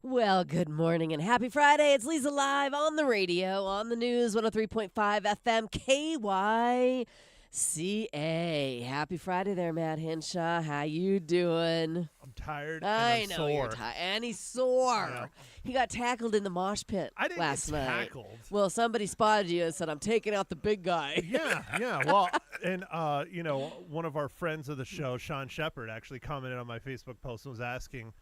Well, good morning and happy Friday. It's Leza live on the radio, on the news, 103.5 FM KYCA. Happy Friday there, Matt Henshaw. How you doing? I'm tired I and I'm know sore. you're tired. And he's sore. Yeah. He got tackled in the mosh pit I didn't last get night. tackled. Well, somebody spotted you and said, I'm taking out the big guy. Yeah. Well, and, one of our friends of the show, Sean Shepard, actually commented on my Facebook post and was asking,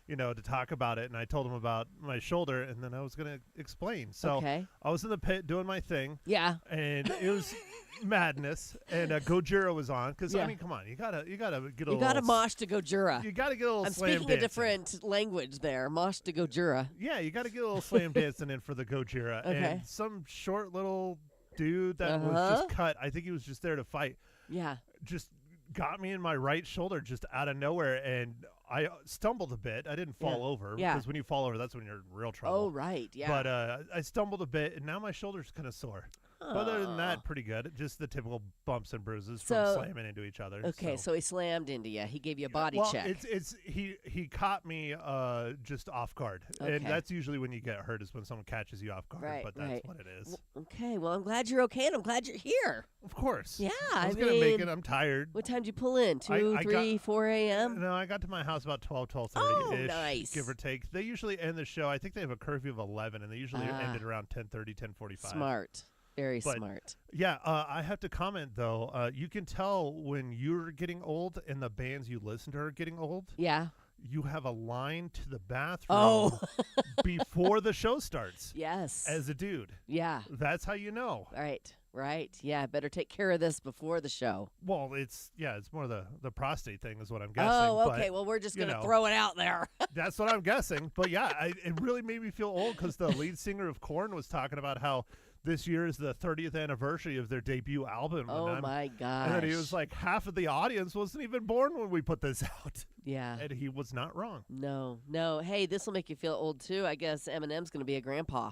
to talk about it. And I told him about my shoulder, and then I was going to explain. So Okay. I was in the pit doing my thing. Yeah. And it was madness. And Gojira was on. Because, Yeah. I mean, come on. You gotta get a You little. got to mosh to Gojira. You got to get a little I'm slam speaking a dancing. different language there. Mosh to Gojira. Yeah, you got to get a little slam dancing in for the Gojira. Okay. And some short little dude that was just cut. I think he was just there to fight. Yeah. Just got me in my right shoulder just out of nowhere, and I stumbled a bit. I didn't fall over, Yeah. because when you fall over, that's when you're in real trouble. Oh, right. Yeah. But I stumbled a bit, and now my shoulder's kind of sore. But other than that, pretty good. Just the typical bumps and bruises from slamming into each other. Okay, so he slammed into you. He gave you a body well, check. he caught me just off guard, Okay. and that's usually when you get hurt, is when someone catches you off guard. Right, but that's right. what it is. Okay, well, I'm glad you're okay, and I'm glad you're here. Of course. Yeah, I was gonna make it. I'm tired. What time did you pull in? 2, I 3, got- 4 a.m.? No, I got to my house about 12:30 Oh, ish, nice. give or take. They usually end the show. I think they have a curfew of 11, and they usually end it around 10:30, 10:45. Smart. Very But- smart. Yeah, I have to comment, though. You can tell when you're getting old and the bands you listen to are getting old. Yeah. You have a line to the bathroom Oh. before the show starts. Yes. As a dude. Yeah. That's how you know. Right. Yeah, better take care of this before the show. Well, it's more the prostate thing is what I'm guessing. Oh, okay. But, Well, we're just you going to know. throw it out there. That's what I'm guessing. But yeah, it really made me feel old because the lead singer of Korn was talking about how this year is the 30th anniversary of their debut album. Oh, my gosh. And then he was like, half of the audience wasn't even born when we put this out. Yeah. And he was not wrong. No. Hey, this will make you feel old, too. I guess Eminem's going to be a grandpa.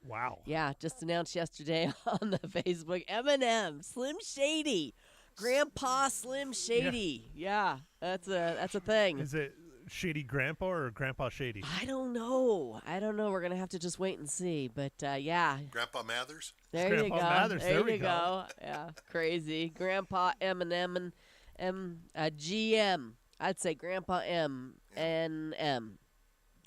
Wow. Yeah, just announced yesterday on the Facebook. Eminem, Slim Shady, Grandpa Slim Shady. Yeah, that's a thing. Is it Shady Grandpa or Grandpa Shady? I don't know. We're gonna have to just wait and see. But yeah, Grandpa Mathers? there Grandpa you go. Mathers, there we you go. Yeah, crazy. Grandpa Eminem and GM. I'd say Grandpa M and M.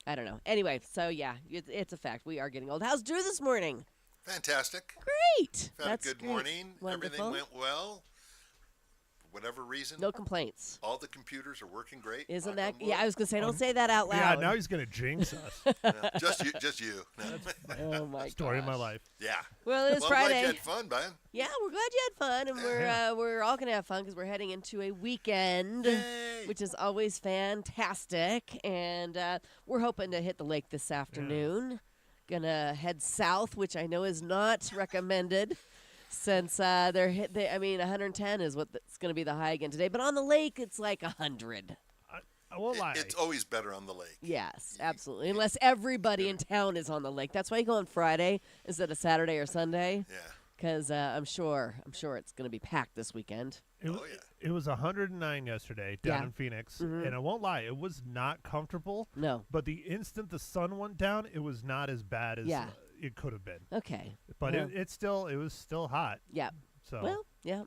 I don't know. Anyway, so yeah, it's a fact. We are getting old. How's Drew this morning? Fantastic. Great. Had That's a good great. morning. Wonderful. Everything went well. For whatever reason, No complaints. all the computers are working great. Isn't knock that? on Yeah, I wood. was gonna say, don't say that out Yeah, loud. now he's going to jinx us. Yeah, just you. No. Oh my Story of my gosh. life. Yeah. Well, it's Well, I'm Friday. glad you had fun, Brian. Yeah, we're glad you had fun, and we're all gonna have fun because we're heading into a weekend, Yay. which is always fantastic. And we're hoping to hit the lake this afternoon. Gonna head south, which I know is not recommended, since 110 is what's gonna be the high again today. But on the lake, it's like 100. I won't lie. It's always better on the lake. Yes, absolutely. Unless everybody in town is on the lake. That's why you go on Friday instead of Saturday or Sunday. Yeah. Because I'm sure it's going to be packed this weekend. It was 109 yesterday down in Phoenix, and I won't lie, it was not comfortable. No. But the instant the sun went down, it was not as bad as it could have been. Okay. But Well. it was still hot. Yeah. So, Well, yeah.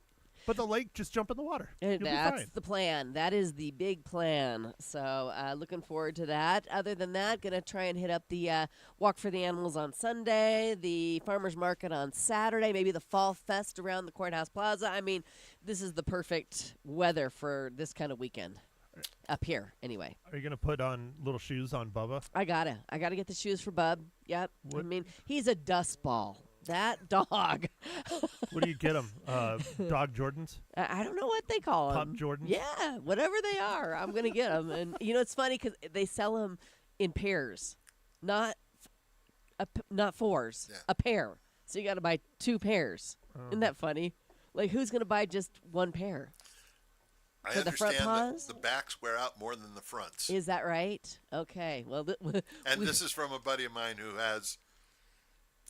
but the lake, just jump in the water. You'll be That's fine. the plan. That is the big plan. So looking forward to that. Other than that, going to try and hit up the Walk for the Animals on Sunday, the Farmers Market on Saturday, maybe the Fall Fest around the Courthouse Plaza. I mean, this is the perfect weather for this kind of weekend. Up here, anyway. Are you gonna put on little shoes on Bubba? I gotta get the shoes for Bub. Yep. What- I mean, he's a dust ball. That dog. What do you get him? Dog Jordans? I don't know what they call Pup them. Jordans? Yeah, whatever they are, I'm gonna get them. And it's funny because they sell them in pairs, not fours. Yeah. A pair. So you got to buy 2 pairs. Isn't that funny? Like, who's gonna buy just one pair? I For the front understand paws? that the backs wear out more than the fronts. Is that right? Okay. Well, And this is from a buddy of mine who has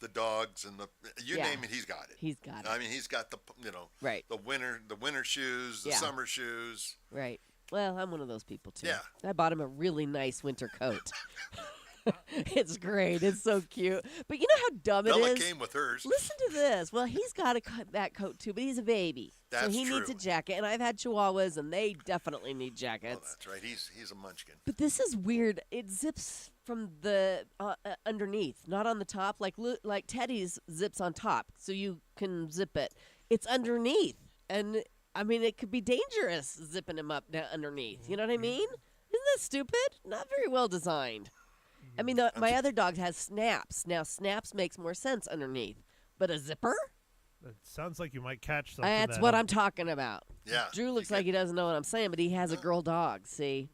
the dogs and you Yeah. name it, he's got it. he's got it. I mean, he's got the Right. the winter shoes, the Yeah. summer shoes. Right. Well, I'm one of those people too. Yeah. I bought him a really nice winter coat. It's great. It's so cute. But you know how dumb it Bella is? came with hers. Listen to this. Well, he's got that coat too, but he's a baby. So That's he needs a true. jacket. And I've had Chihuahuas, and they definitely need Oh, jackets. that's right. He's a munchkin. But this is weird. It zips from the underneath, not on the top. Like Teddy's zips on top, so you can zip it. It's underneath. And, I mean, it could be dangerous zipping him up underneath. You know what I mean? Isn't that stupid? Not very well designed. I mean, my other dog has snaps. Now, snaps makes more sense underneath. But a zipper? It sounds like you might catch something. That's what I'm talking about. Yeah. Drew looks like he doesn't know what I'm saying, but he has a girl dog, see?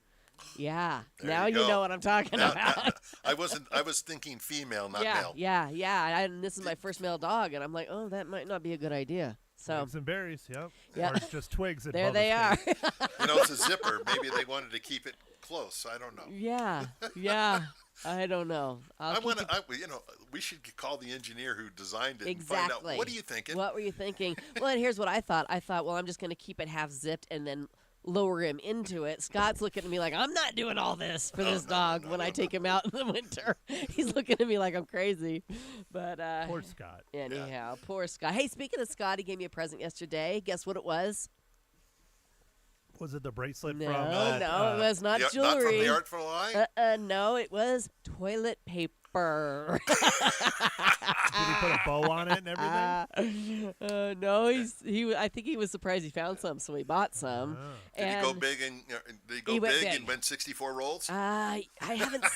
Yeah. There now you you go. know what I'm talking about. I was thinking female, not yeah, male. yeah. And this is my first male dog, and I'm like, oh, that might not be a good idea. So Eggs and berries, yep. Yeah. Or it's just twigs. there they are. It's a zipper. Maybe they wanted to keep it close. I don't know. yeah. I don't know. We should call the engineer who designed it and Exactly. find out what are you thinking. What were you thinking? Well, and here's what I thought. I thought, well, I'm just going to keep it half zipped and then lower him into it. Scott's looking at me like, I'm not doing all this for this dog when I take him out in the winter. He's looking at me like I'm crazy. But Poor Scott. anyhow, poor Scott. Hey, speaking of Scott, he gave me a present yesterday. Guess what it was? Was it the bracelet No, from? it was not Not from jewelry. the Artful Eye? No, it was toilet paper. Did he put a bow on it and everything? No, I think he was surprised he found some, so he bought some. Oh. Did he go big and He went and big. went 64 rolls? I haven't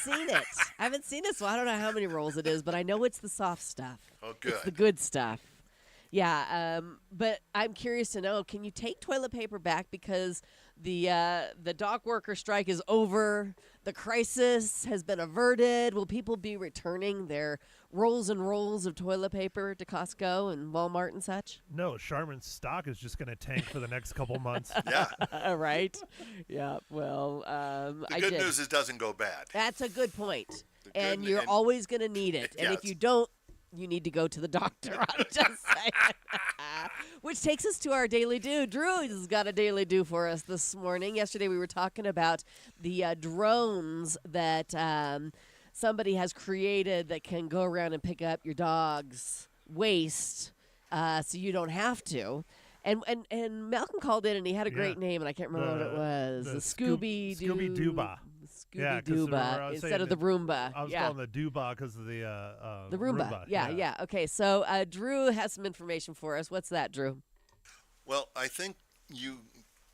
seen it. So I don't know how many rolls it is, but I know it's the soft stuff. Oh, It's the good. good stuff. Yeah, but I'm curious to know, can you take toilet paper back because the dock worker strike is over? The crisis has been averted. Will people be returning their rolls and rolls of toilet paper to Costco and Walmart and such? No, Charmin's stock is just going to tank for the next couple months. Yeah. Right? Yeah, well, The I good did. news is it doesn't go bad. That's a good point. The And good- you're and- always going to need it. And if Yes. you don't, you need to go to the doctor. I'm just saying. Which takes us to our daily do. Drew has got a daily do for us this morning. Yesterday we were talking about the drones that somebody has created that can go around and pick up your dog's waste so you don't have to. And Malcolm called in and he had a great Yeah. name and I can't remember what it was. the The Scoob- Scooby-Doo. Scooby-Dooba. Yeah, 'cause remember I Scooby-Dooba was instead saying of the that- Roomba. I was yeah. calling the Dooba because of the Roomba. Yeah. Okay, so Drew has some information for us. What's that, Drew? Well, I think you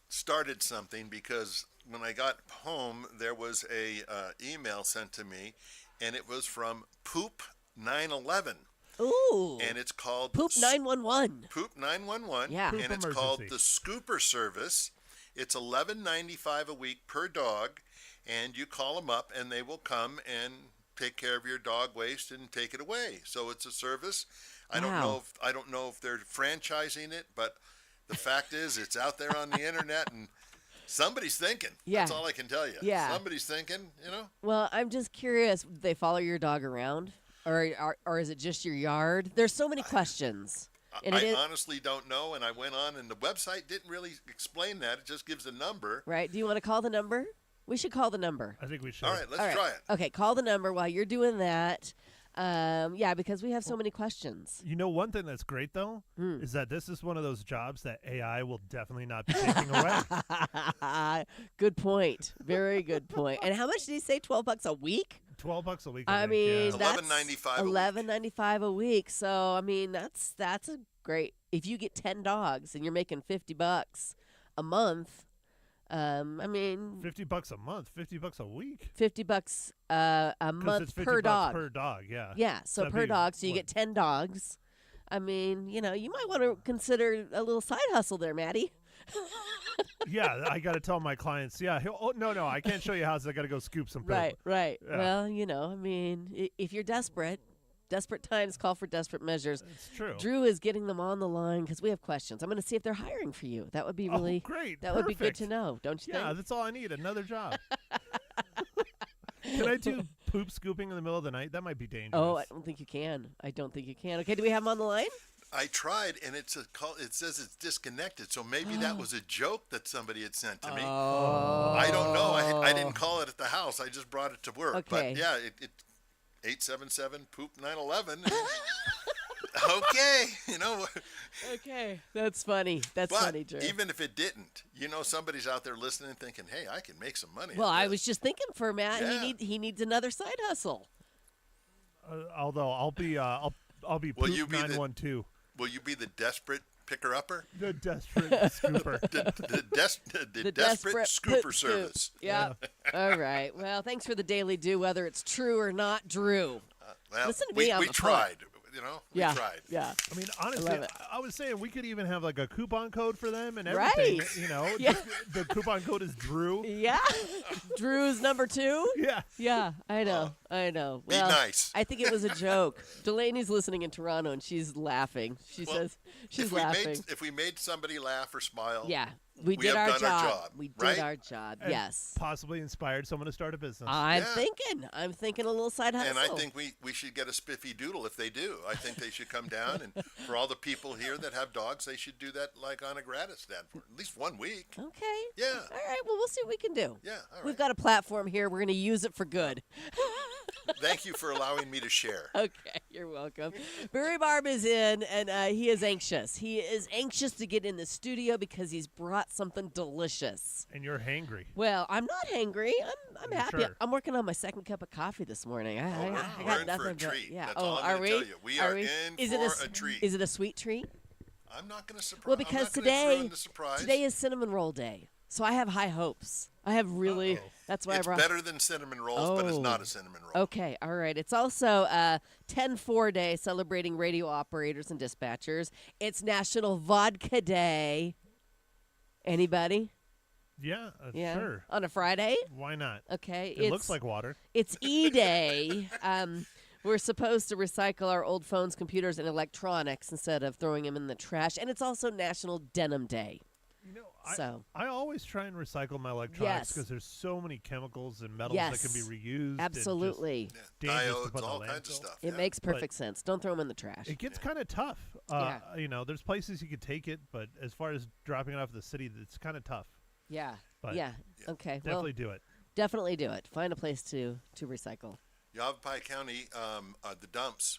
started something because when I got home, there was a email sent to me, and it was from Poop 911, Ooh. and it's called Poop 911. Poop 911. Yeah. and Poop it's called emergency. the Scooper Service. It's $11.95 a week per dog, and you call them up, and they will come and take care of your dog waste and take it away. So it's a service. I Wow. don't know if they're franchising it, but the fact is, it's out there on the internet, and somebody's thinking. Yeah. That's all I can tell you. Yeah. Somebody's thinking. Well, I'm just curious. Do they follow your dog around? Or is it just your yard? There's so many questions. And I it is, honestly don't know, and I went on, and the website didn't really explain that. It just gives a number. right? Do you want to call the number? We should call the number. I think we should. All right, let's All right. try it. Okay, call the number while you're doing that. Yeah, because we have so many questions. You know, one thing that's great though Hmm. is that this is one of those jobs that AI will definitely not be taking away. Good point. Very good point. And how much did he say? $12 a week? $12 a week. I think, mean, yeah. that's $11.95 a week. $11.95 a week. So I mean, that's a great. If you get 10 dogs and you're making $50 a month, I mean, $50 a month, $50 a week. $50 a 'Cause month it's 50 per bucks dog. per dog, yeah. Yeah, so That'd per be, dog, so you what, get 10 dogs. I mean, you might want to consider a little side hustle there, Maddie. Yeah, I got to tell my clients, yeah, no, I can't show you houses. I got to go scoop some poop. Right. Yeah. Well, I mean, if you're desperate times call for desperate measures. It's true. Drew is getting them on the line because we have questions. I'm going to see if they're hiring for you. That would be really great. That would be good Perfect. to know, don't you Yeah, think? that's all I need. Another job. Can I do poop scooping in the middle of the night? That might be dangerous. Oh, I don't think you can. Okay, do we have them on the line? I tried, and it says it's disconnected. So maybe that was a joke that somebody had sent to me. Oh. I don't know. I didn't call it at the house. I just brought it to work. Okay. But yeah, it 877 poop 911. Okay, Okay, that's funny. That's But funny, Drew. even if it didn't, somebody's out there listening, thinking, "Hey, I can make some money." Well, at I this." was just thinking for Matt, Yeah. he needs another side hustle. Although I'll be Will poop you be the- 912. Will you be the desperate picker-upper? The desperate scooper. The desperate scooper poop service. Scoop. Yeah. All right. Well, thanks for the daily do, whether it's true or not, Drew. Well, Listen to me, I'm we a punk. tried. We Yeah. tried. Yeah. I mean, honestly, love it. I was saying we could even have like a coupon code for them and everything. Right. Yeah. The coupon code is Drew. Yeah. Drew's number 2. Yeah. Yeah, I know. I know. Be Well, nice. I think it was a joke. Delaney's listening in Toronto, and she's laughing. She Well, says she's if laughing. if we made somebody laugh or smile, Yeah, we we did have our done our job. job, We did right? our job. And Yes. Possibly inspired someone to start a business. I'm Yeah. thinking a little side hustle. and I think we should get a spiffy doodle if they do. I think they should come down, and for all the people here that have dogs, they should do that like on a gratis stand for at least 1 week. Okay. Yeah. All right. Well, we'll see what we can do. Yeah, all We've right. got a platform here. We're going to use it for good. Thank you for allowing me to share. Okay, you're welcome. Barry Barb is in, and he is anxious. He is anxious to get in the studio because he's brought something delicious. And you're hangry. Well, I'm not hangry. I'm happy. Sure. I'm working on my second cup of coffee this morning. I We're got in nothing for a but treat. yeah. That's oh, all I'm are gonna we? tell you. We are in Is for it a treat. Is it a sweet treat? I'm not going to surprise. Well, because today surprise. is cinnamon roll day, so I have high hopes. I have really. Uh-oh. That's why it's I brought. better than cinnamon rolls, but it's not Oh. a cinnamon roll. Okay, all right. It's also 10-4 day celebrating radio operators and dispatchers. It's National Vodka Day. Anybody? Yeah, Yeah. sure. On a Friday? Why not? Okay. It looks like water. It's E-Day. We're supposed to recycle our old phones, computers, and electronics instead of throwing them in the trash. And it's also National Denim Day. So I always try and recycle my electronics Yes. because there's so many chemicals and metals Yes. that can be reused. absolutely. Yeah, dangerous to diodes, put in a all kinds of landfill. stuff. It yeah. makes perfect sense. Don't throw them in the trash. It gets kind of tough. Yeah. There's places you could take it, but as far as dropping it off the city, it's kind of tough. Yeah. But Yeah. Okay. Definitely Well, do it. definitely do it. Find a place to recycle. Yavapai County, the dumps,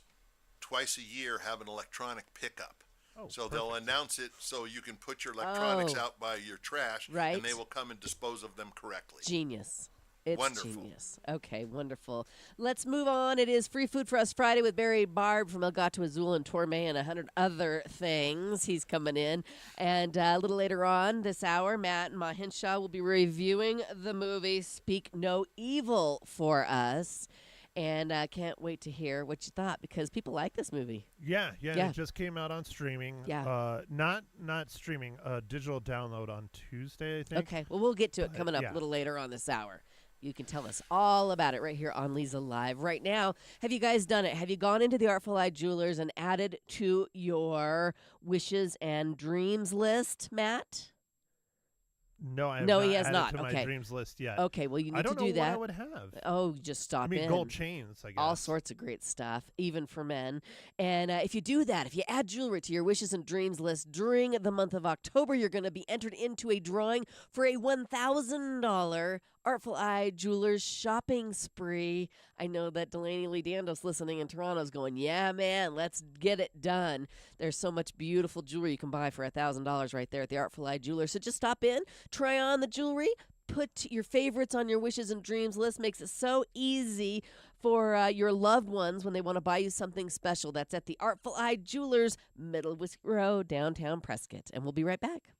twice a year have an electronic pickup. Oh, So they'll perfect. announce it so you can put your electronics Oh. out by your trash, Right. and they will come and dispose of them correctly. Genius. It's Wonderful. genius. Okay, wonderful. Let's move on. It is Free Food for Us Friday with Barry Barb from El Gato Azul and Torme and 100 other things. He's coming in. And a little later on this hour, Matt and Ma Hinshaw will be reviewing the movie Speak No Evil for us. And I can't wait to hear what you thought because people like this movie. Yeah. Yeah. It just came out on streaming. Yeah. Not streaming. Digital download on Tuesday, I think. Okay, well, we'll get to it coming up yeah. a little later on this hour. You can tell us all about it right here on Leza Live. Right now, have you guys done it? Have you gone into the Artful Eye Jewelers and added to your wishes and dreams list, Matt? No, I have No, not he has added not. to my Okay. dreams list yet. Okay, well, you need I don't to do know what I that. would have. Oh, just stop I mean, in. gold chains, I guess. All sorts of great stuff, even for men. And if you do that, if you add jewelry to your wishes and dreams list during the month of October, you're going to be entered into a drawing for a $1,000 Artful Eye Jewelers shopping spree. I know that Delaney Lee Dandos listening in Toronto is going, yeah, man, let's get it done. There's so much beautiful jewelry you can buy for $1,000 right there at the Artful Eye Jewelers. So just stop in, try on the jewelry, put your favorites on your wishes and dreams list. Makes it so easy for your loved ones when they want to buy you something special. That's at the Artful Eye Jewelers, Middle Whiskey Road, downtown Prescott. And we'll be right back.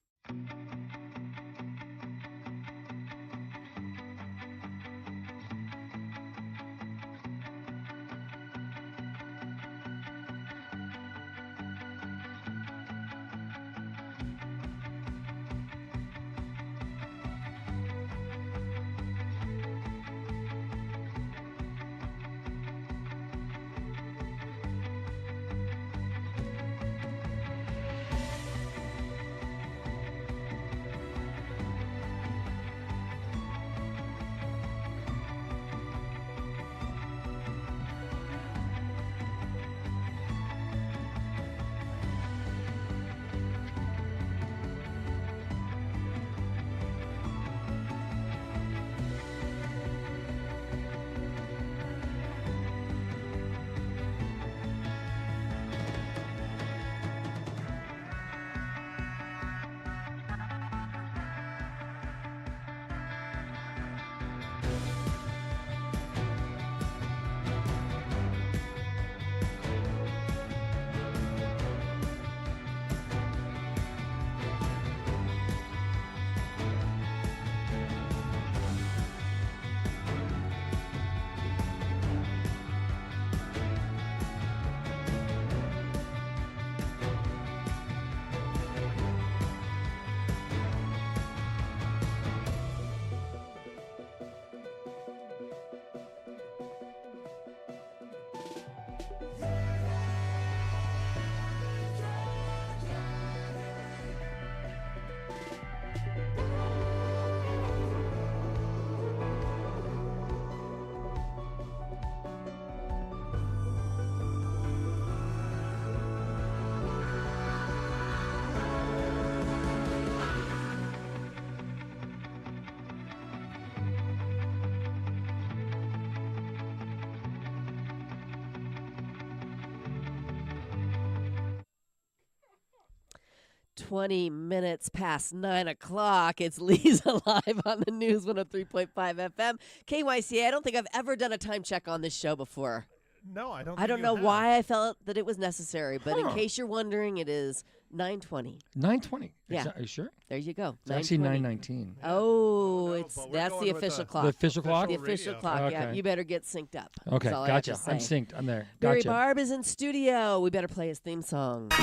Twenty minutes past 9 o'clock. It's Leza live on the News 103.5 FM. KYCA, I don't think I've ever done a time check on this show before. No, I don't. I think don't you know have. why I felt that it was necessary, but in Huh. case you're wondering, it is 9:20. 9:20. Yeah. Are you sure? There you go. It's actually 9:20. 9:19. Oh, No, it's but we're that's going the with official the- clock. The official clock? The official radio. clock. Yeah, Okay. you better get synced up. Okay, That's all I have gotcha. to I'm say. synced. I'm there. Barry Gotcha. Barb is in studio. We better play his theme song. so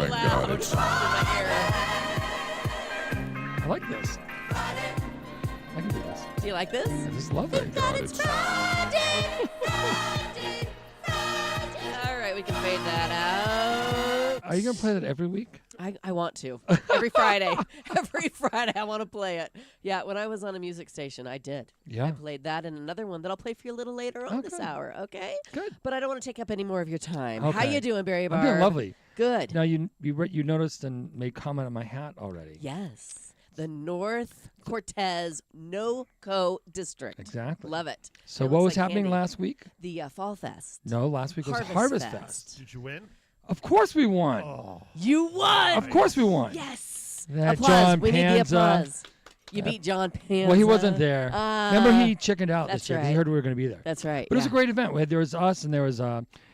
loud. in my ear. I like this. I can do this. Do you like this? I just love it. All right, we can fade that out. Are you going to play that every week? I want to. Every Friday. Every Friday I want to play it. Yeah, when I was on a music station, I did. Yeah. I played that and another one that I'll play for you a little later on this Okay. hour, okay? Good. But I don't want to take up any more of your time. How Okay. you doing, Barry Barb? I'm doing lovely. Good. Now, you noticed and made comment on my hat already. Yes. The North Cortez NoCo District. Exactly. Love it. So It what looks was like happening candy. last week? The Fall Fest. No, last week was Harvest Fest. Did you win? Of course we won. Oh, You won. Of course we won. Yes. That applause. John We need the Panza. applause. You beat John Panza. Well, he wasn't there. Remember, he chickened out that's this year 'cause he right. heard we were going to be there. That's right. But it was yeah. a great event. There was us, and there was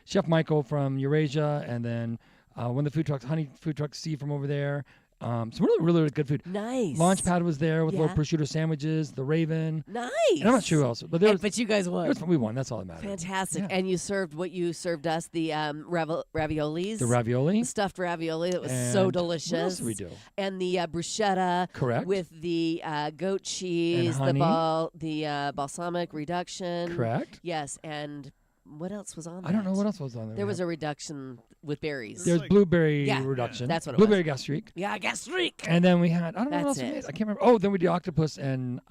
Chef Michael from Eurasia, and then one of the food trucks, Honey Food Truck C from over there. Some really good food. Nice. Launchpad was there with little Yeah. prosciutto sandwiches, the Raven. Nice. And I'm not sure who else, but there was, But you guys it won. was fun. We won. That's all that matters. Fantastic. Yeah. And you served what you served us, the raviolis. The ravioli. Stuffed ravioli that was so And delicious. What else did we do? And the bruschetta. Correct. With the goat cheese, honey. the balsamic reduction. Correct. Yes, and what else was on I don't know that? what else was on there. There was a reduction with berries. There's like- blueberry Yeah, reduction. that's what it Blueberry gastrique. yeah, gastrique. And then we had, I don't know what else That's we it. made. I can't remember. Oh, then we did octopus and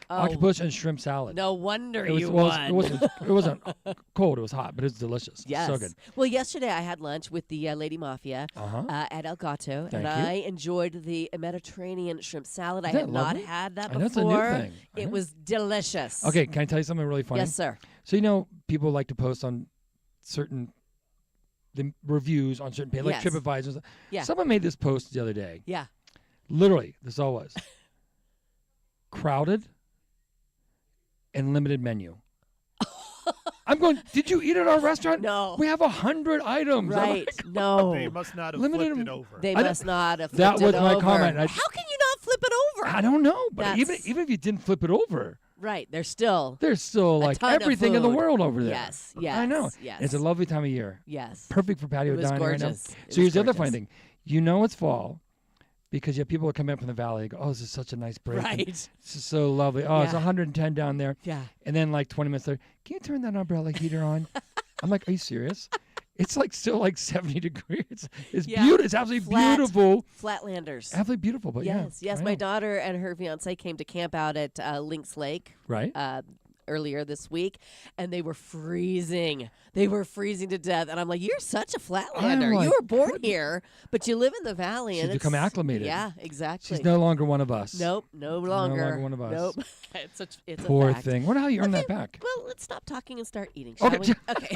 octopus and shrimp salad. No wonder It was, you well, won. it wasn't cold. It was hot, but it was delicious. Yes. So good. Well, yesterday I had lunch with the Lady Mafia Uh-huh. at El Gato, Thank and you. I enjoyed the Mediterranean shrimp salad. I Isn't had that not lovely? had that I know it's a new before. thing. I It know. was delicious. Okay, can I tell you something really funny? Yes, sir. So people like to post on certain the reviews on certain pages, like Yes. TripAdvisor. and stuff. Yeah. Someone made this post the other day. Yeah. Literally, this all was crowded and limited menu. I'm going, did you eat at our restaurant? No. We have 100 items. I'm Right. like, no. They must not have Limited flipped em- it over. They I must not have that flipped was it my over. comment. How can you not flip it over? I don't know, but even That's- if you didn't flip it over, Right. There's still. there's still like ton of everything in the food. world over there. Yes. I know. Yes. It's a lovely time of year. Yes. Perfect for patio It was dining right now. gorgeous. It So was here's the other funny gorgeous. thing. You know it's fall because you have people that come in from the valley. They go, oh, this is such a nice break. and Right. This is so lovely. Oh, it's Yeah. 110 down there. Yeah. And then like 20 minutes later, can you turn that umbrella heater on? I'm like, are you serious? It's like still like 70 degrees. It's Yeah. beautiful. It's absolutely Flat. beautiful. Flatlanders. Absolutely beautiful. But Yes. yeah, Yes. I My know. daughter and her fiance came to camp out at Lynx Lake. Right? Earlier this week, and they were freezing. They were freezing to death, and I'm like, "You're such a flatlander. like, you were born here, but you live in the valley, She's and become it's- acclimated. Yeah, exactly. She's no longer one of us. Nope, no longer. longer one of us. Nope. It's Poor a fact. thing. Wonder how you earn that Okay, back. Well, let's stop talking and start eating, shall Okay. we? Okay.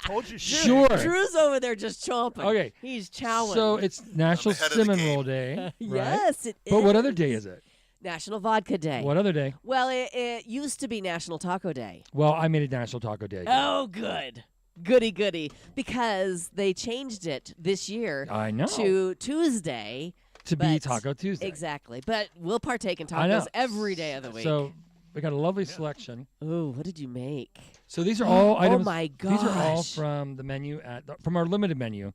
Told you she Sure. Drew's over there just chomping. Okay. He's chowing. So it's National ahead of the Cinnamon game. Roll Day. Right? yes, it is. But what other day is it? National Vodka Day. What other day? Well, it used to be National Taco Day. Well, I made it National Taco Day. again. Oh, good. Goody, goody. Because they changed it this year I know. to Tuesday. To be but- Taco Tuesday. Exactly. But we'll partake in I know. tacos every day of the week. So we got a lovely selection. Ooh, what did you make? So these are all items. Oh, my These are all gosh. from the menu from our limited menu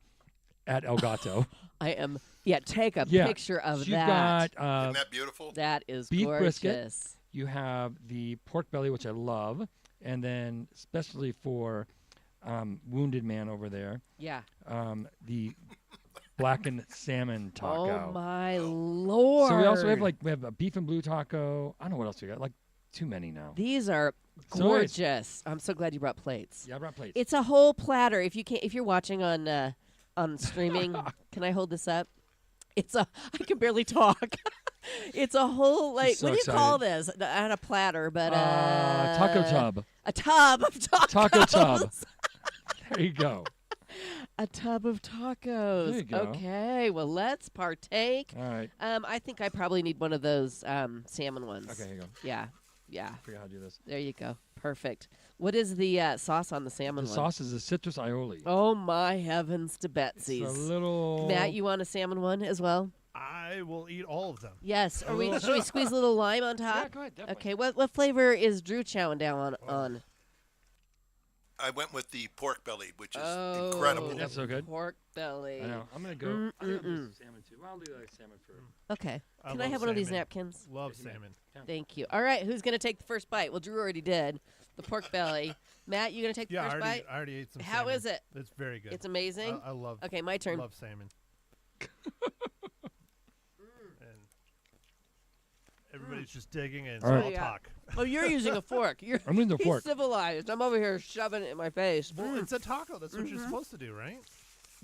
at El Gato. I am. Yeah, take a Yeah. picture of So you've that. got Isn't that beautiful? That is beef gorgeous. brisket. You have the pork belly, which I love, and then especially for Wounded Man over there, Yeah. the blackened salmon taco. Oh my lord. So we also have we have a beef and blue taco. I don't know what else we got. Like too many now. These are So gorgeous. I'm so glad you brought plates. Yeah, I brought plates. It's a whole platter. If you're watching on streaming, can I hold this up? I can barely talk. It's a whole She's so what do you call this? Not a platter, but taco tub. A tub of tacos. Taco tub. There you go. A tub of tacos. There you go. Okay, well let's partake. All right. I think I probably need one of those salmon ones. Okay, here you go. Yeah. Yeah. Figure out how to do this. There you go. Perfect. What is the sauce on the salmon The one? sauce is a citrus aioli. Oh my heavens to It's a Betsy's. little. Matt, you want a salmon one as well? I will eat all of them. Yes. Should we squeeze a little lime on top? Yeah, go ahead. Definitely. Okay. What flavor is Drew chowing down on? I went with the pork belly, which is Oh, incredible. That's so good. Pork belly. I know. I'm gonna go. I think I'll do salmon too. Well, I'll do like salmon for. Okay. I Can I love have one of these salmon. napkins? Love Thank you, salmon. Thank you. All right. Who's gonna take the first bite? Well, Drew already did. The pork belly. Matt, you gonna take the Yeah, first bite? I already ate some How salmon. is it? It's very good. It's amazing. I love Okay, my turn. love salmon. And everybody's just digging in, so All right. I'll Yeah. talk. Oh, you're using a fork. You're I'm using a he's fork. civilized. I'm over here shoving it in my face. Well, it's a taco. That's what Mm-hmm. you're supposed to do, right?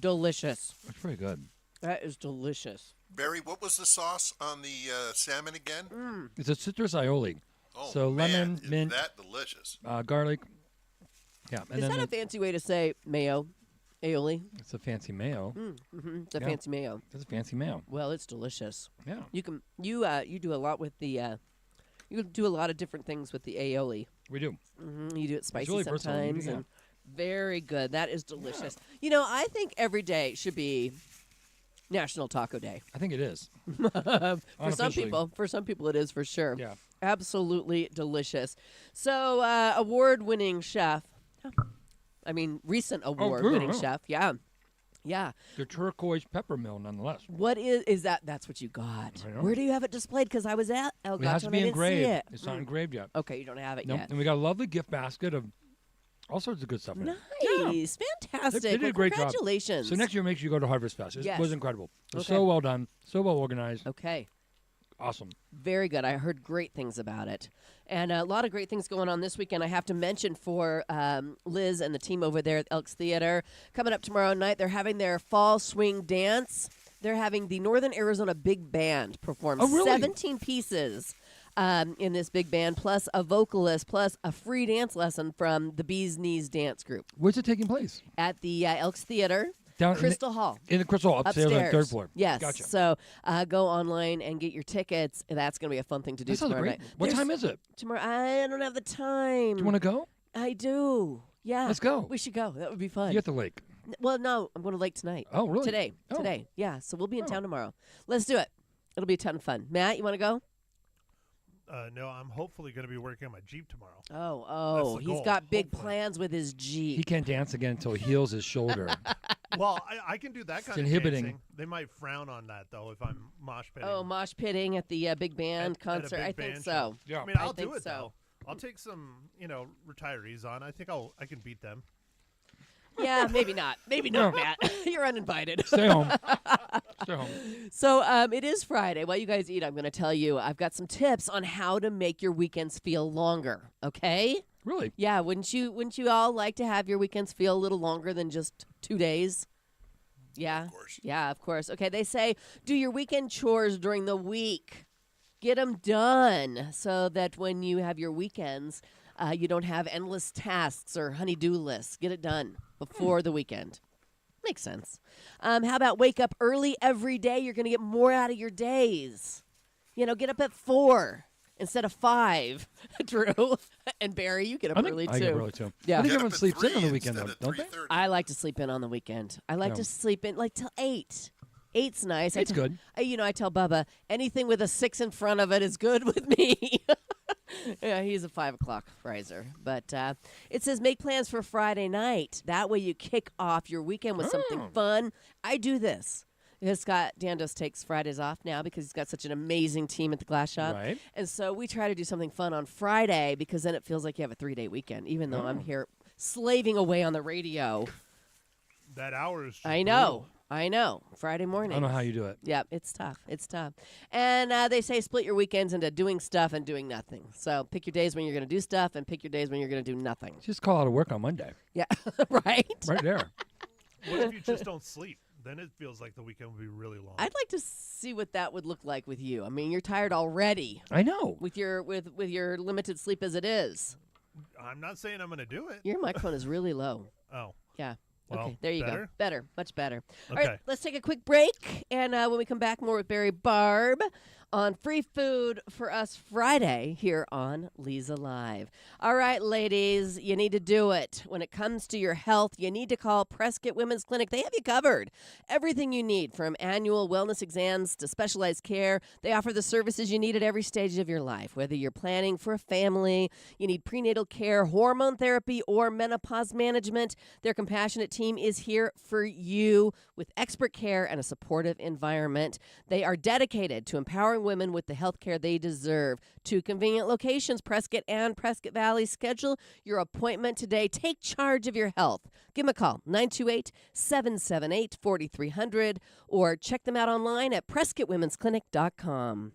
Delicious. That's pretty good. That is delicious. Barry, what was the sauce on the salmon again? It's a citrus aioli. Oh, So man, lemon, is mint, that delicious? Garlic. Yeah, and Is then that a fancy way to say mayo? Aioli? it's a fancy mayo. Mm-hmm. It's a Yeah. fancy mayo. It's a fancy mayo. Well, it's delicious. Yeah. You do a lot with the you do a lot of different things with the aioli. We do. You do it spicy really versatile. sometimes, Yeah. and very good. That is delicious. You know, I think every day should be National Taco Day. I think it is. For some people, it is for sure. Yeah. Absolutely delicious. So, award-winning chef. I mean, recent award-winning wow. chef. Yeah, yeah. The turquoise pepper mill, nonetheless. What is that? That's what you got. I know. Where do you have it displayed? Because I was at El It has Gato to and I be didn't engraved. see it. It's not engraved yet. Okay, you don't have it Nope. yet. And we got a lovely gift basket of all sorts of good stuff in Nice. it. Nice. Fantastic. They did a great job. Congratulations. So next year, make sure you go to Harvest Fest. It Yes. was incredible. It was Okay. so well done, so well organized. Okay. Awesome. Very good. I heard great things about it. And a lot of great things going on this weekend. I have to mention for Liz and the team over there at Elks Theater, coming up tomorrow night, they're having their fall swing dance. They're having the Northern Arizona Big Band perform Oh, really? 17 pieces in this big band, plus a vocalist, plus a free dance lesson from the Bee's Knees dance group Where's it taking place? at the Elks Theater. Down Crystal Hall. in the Crystal Hall, upstairs on the third floor. Yes. Gotcha. So go online and get your tickets. That's going to be a fun thing to do That sounds tomorrow great. night. What There's- time is it? Tomorrow, I don't have the time. Do you want to go? I do. Yeah. Let's go. We should go. That would be fun. You at the lake. Well, no, I'm going to Lake tonight. Oh, really? Today. Oh. Today. Yeah. So we'll be in Oh. town tomorrow. Let's do it. It'll be a ton of fun. Matt, you want to go? No, I'm hopefully going to be working on my Jeep tomorrow. Oh, the he's goal, got big hopefully. plans with his He Jeep. can't dance again until he heals his shoulder. Well, I can do that kind of inhibiting. dancing. They might frown on that though if I'm mosh pitting. Oh, mosh pitting at the big band At a concert. big I think band so. show. Yeah. I mean, I I'll think do it so. though. I'll take some, retirees on. I think I can beat them. Yeah, maybe not. Maybe not, Matt. You're uninvited. Stay home. Stay home. So it is Friday. While you guys eat, I'm going to tell you I've got some tips on how to make your weekends feel longer. Okay? Really? Yeah, wouldn't you all like to have your weekends feel a little longer than just 2 days? Yeah. Of course. Yeah, of course. Okay, they say do your weekend chores during the week. Get them done so that when you have your weekends, you don't have endless tasks or honey-do lists. Get it done before the weekend. Makes sense. How about wake up early every day? You're going to get more out of your days. Get up at 4 instead of 5. Drew and Barry, you get up early too. I get early too. Yeah. I think Get everyone up at sleeps in 3 on the weekend, instead though, of don't they? 3:30. I like to sleep in on the weekend. I like Yeah. to sleep in like till 8. 8's nice. It's good. I tell Bubba anything with a 6 in front of it is good with me. Yeah, he's a 5 o'clock riser. But it says make plans for Friday night. That way you kick off your weekend with something fun. I do this. Because Scott Dandos takes Fridays off now because he's got such an amazing team at the Glass Shop. Right. And so we try to do something fun on Friday because then it feels like you have a 3-day weekend, even though Oh. I'm here slaving away on the radio. That hour is. I know. Friday morning. I don't know how you do it. Yeah, it's tough. It's tough. And they say split your weekends into doing stuff and doing nothing. So pick your days when you're going to do stuff and pick your days when you're going to do nothing. Just call out of work on Monday. Yeah, right? Right there. What if you just don't sleep? Then it feels like the weekend would be really long. I'd like to see what that would look like with you. I mean, you're tired already I know. with your limited sleep as it is. I'm not saying I'm going to do it. Your microphone is really low. Oh, Yeah. Well, Okay, there you go. better? Better, much better. All Okay. right, let's take a quick break. And when we come back, more with Barry Barb on Free Food for Us Friday here on Leza Live. All right, ladies, you need to do it. When it comes to your health, you need to call Prescott Women's Clinic. They have you covered. Everything you need, from annual wellness exams to specialized care. They offer the services you need at every stage of your life, whether you're planning for a family, you need prenatal care, hormone therapy, or menopause management. Their compassionate team is here for you with expert care and a supportive environment. They are dedicated to empowering women with the health care they deserve. 2 convenient locations, Prescott and Prescott Valley. Schedule your appointment today. Take charge of your health. Give them a call, 928-778-4300, or check them out online at PrescottWomen'sClinic.com.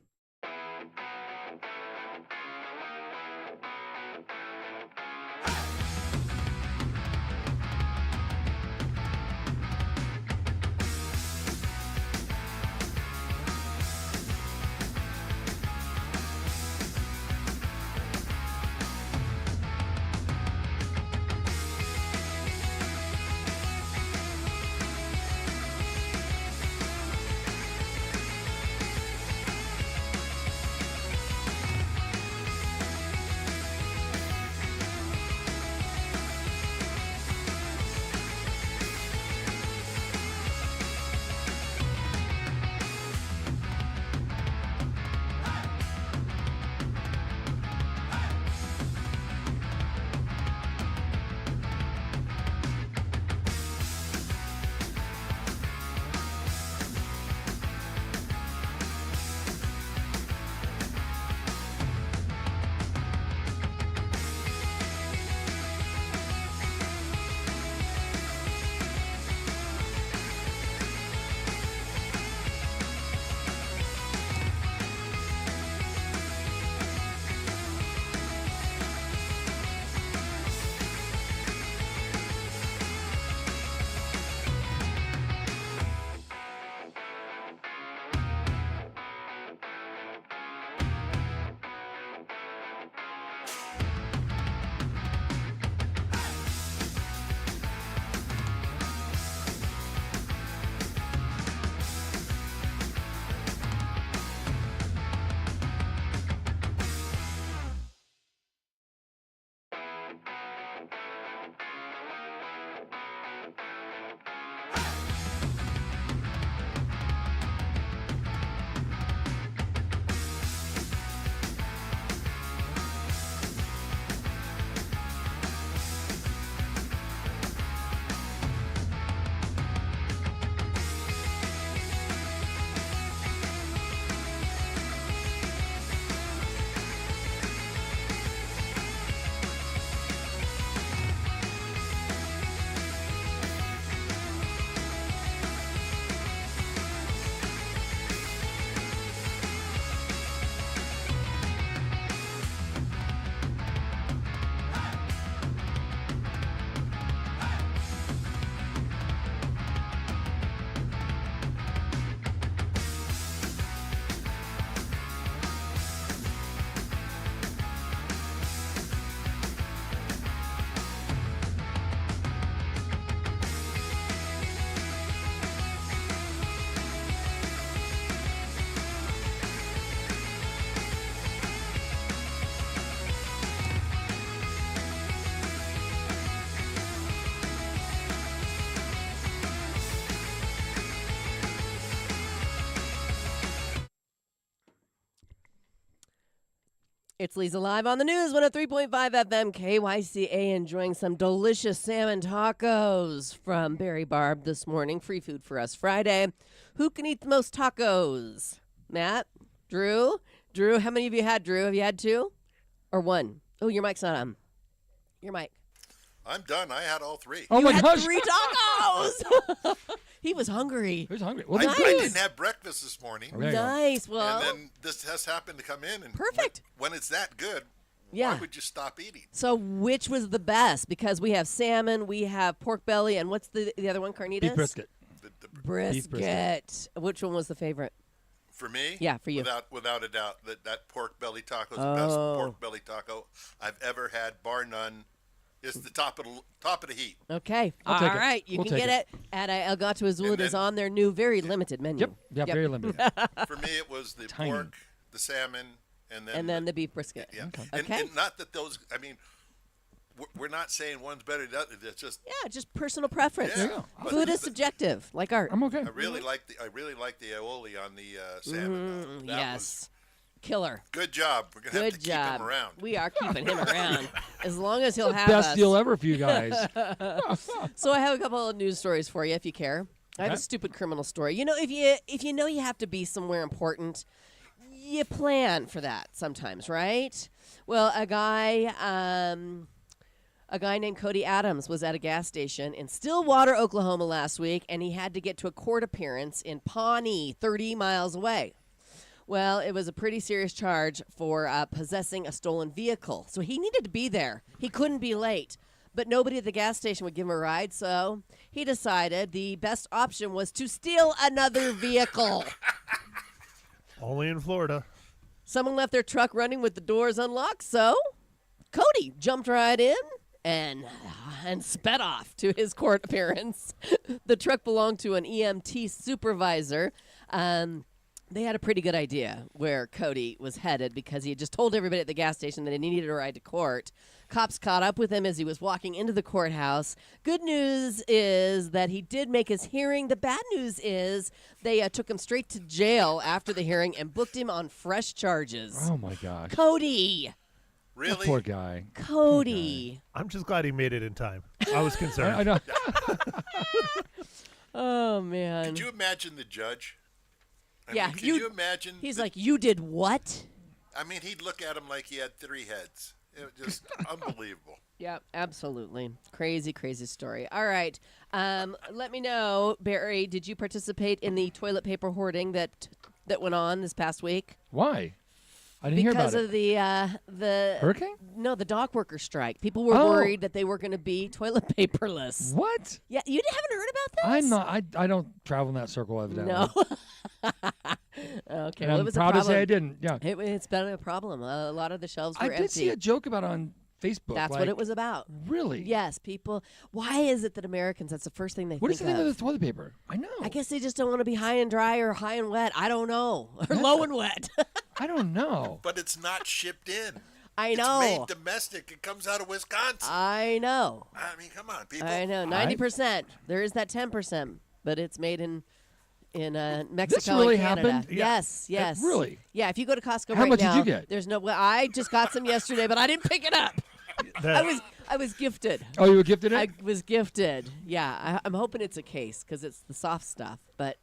It's Leza live on the news, 103.5 FM KYCA, enjoying some delicious salmon tacos from Barry Barb this morning. Free food for us Friday. Who can eat the most tacos? Matt? Drew? Drew, how many of you had, Drew? Have you had two? Or one? Oh, your mic's not on. Your mic. I'm done. I had all three. Oh You my had gosh. 3 tacos! He was hungry. Who's hungry? Well, I that's didn't good. have breakfast this morning. There you go. Nice. Well, And then this has happened to come in. And Perfect. When it's that good, Yeah. why would you stop eating? so which was the best? Because we have salmon, we have pork belly, and what's the other one, carnitas? Beef brisket. The, Brisket. brisket. Which one was the favorite? for me, Yeah, for you. without a doubt, that pork belly taco is the best Oh. pork belly taco I've ever had, bar none. It's the top of the heat. Okay. I'll All take it. right. You We'll can take get it at El Gato Azul. It And is then- on their new, very limited menu. Yep. Yeah, very limited. For me, it was the Tiny. pork, the salmon, and then And then the beef brisket. yeah. Okay. And, Okay. and not that those. I mean, we're not saying one's better than the other. It's just Yeah, just personal preference. Yeah. There you go. But Food is the- subjective, like art. I'm okay. I really like the aioli on the salmon. That yes. was Killer. good job. We're gonna have Good to job. keep him around. We are keeping him around as long as he'll have Best us. deal ever for you guys. So I have a couple of news stories for you, if you care. I have a Okay. stupid criminal story. You know, if you know you have to be somewhere important, you plan for that sometimes, right? Well, a guy named Cody Adams was at a gas station in Stillwater, Oklahoma last week, and he had to get to a court appearance in Pawnee, 30 miles away. Well, it was a pretty serious charge for possessing a stolen vehicle. So he needed to be there. He couldn't be late. But nobody at the gas station would give him a ride, so he decided the best option was to steal another vehicle. Only in Florida. Someone left their truck running with the doors unlocked, so Cody jumped right in and sped off to his court appearance. The truck belonged to an EMT supervisor. They had a pretty good idea where Cody was headed because he had just told everybody at the gas station that he needed a ride to court. Cops caught up with him as he was walking into the courthouse. Good news is that he did make his hearing. The bad news is they took him straight to jail after the hearing and booked him on fresh charges. Oh my gosh. Cody! That Really? poor guy. Cody! I'm just glad he made it in time. I was concerned. I know. Oh, man. Could you imagine the judge? I Yeah, mean, can you- you imagine? He's like, you did what? I mean, he'd look at him like he had 3 heads. It was just unbelievable. Yeah, absolutely. Crazy, crazy story. All right. Let me know, Barry, did you participate in the toilet paper hoarding that went on this past week? Why? I didn't hear about Because it. of the Hurricane? No, the dock worker strike. People were Oh. worried that they were going to be toilet paperless. What? Yeah, you haven't heard about this? I'm not. I don't travel in that circle evidently. No. Okay, And well, it I'm was proud a to problem. say I didn't. Yeah. It's been a problem. A lot of the shelves were I did empty. see a joke about it on Facebook. That's what like, it was about. Really? Yes, people. Why is it that Americans? That's the first thing they What is think the name of. of the toilet paper? I know. I guess they just don't want to be high and dry or high and wet. I don't know. Or low and wet. I don't know. But it's not shipped in. I It's know. made domestic. It comes out of Wisconsin. I know. I mean, come on, people. I know. 90%. There is that 10%, but it's made in Mexico This really and Canada. happened? Yeah. Yes. Really? Yeah. If you go to Costco How right much did now, you get? there's no. Well, I just got some yesterday, but I didn't pick it up. I was gifted. Oh, you were gifted it? I was gifted. Yeah, I'm hoping it's a case because it's the soft stuff. But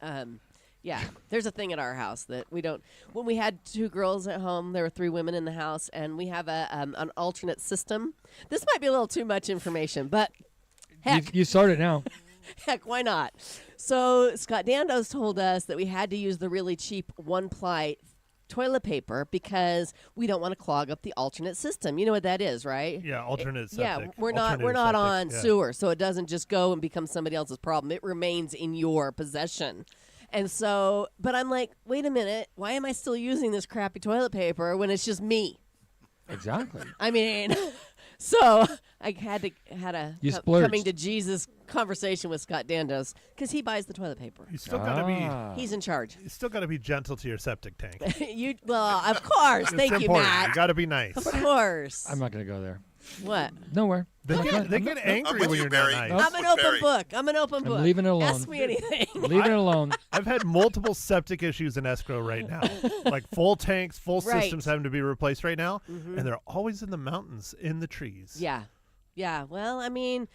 yeah, there's a thing at our house that we don't. When we had 2 girls at home, there were 3 women in the house, and we have an alternate system. This might be a little too much information, but heck, You started now. heck, why not? So Scott Dandos told us that we had to use the really cheap 1-ply toilet paper because we don't want to clog up the alternate system. You know what that is, right? Yeah, alternate Yeah, septic. we're not Alternative on septic, yeah. sewer, so it doesn't just go and become somebody else's problem. It remains in your possession. And so, but I'm like, wait a minute, why am I still using this crappy toilet paper when it's just me? Exactly. I mean, so I had a You splurged. coming to Jesus conversation with Scott Dandos because he buys the toilet paper. You still gotta be. He's in charge. You still gotta be gentle to your septic tank. Well, of course. It's Thank you, important. Matt. You gotta be nice. Of course. I'm not going to go there. What? Nowhere. They get angry with when you, you're Barry. not Nope. nice. I'm an with open Barry. book. I'm an open book. leaving it alone. Ask me anything. Leave it alone. I've had multiple septic issues in escrow right now, like full tanks, full Right. systems having to be replaced right now, and they're always in the mountains, in the trees. Yeah. Yeah. Well, I mean,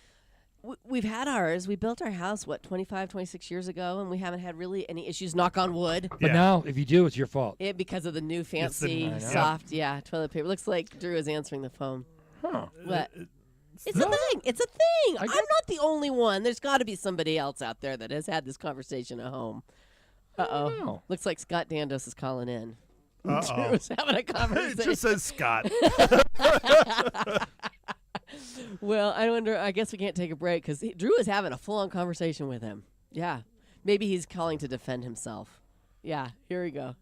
we've had ours. We built our house, 25, 26 years ago, and we haven't had really any issues, knock on wood, But Yeah. now, if you do, it's your fault. because of the new the- fancy, I know. soft, toilet paper. Looks like Drew is answering the phone. Huh. What? It's No. a thing. It's a thing. I I'm get- not the only one. There's got to be somebody else out there that has had this conversation at home. Uh-oh. know. Looks like Scott Dandos is calling in. Uh-oh. Drew's having a It conversation. just says Scott. Well, I guess we can't take a break because Drew is having a full-on conversation with him. Yeah. Maybe he's calling to defend himself. Yeah. Here we go.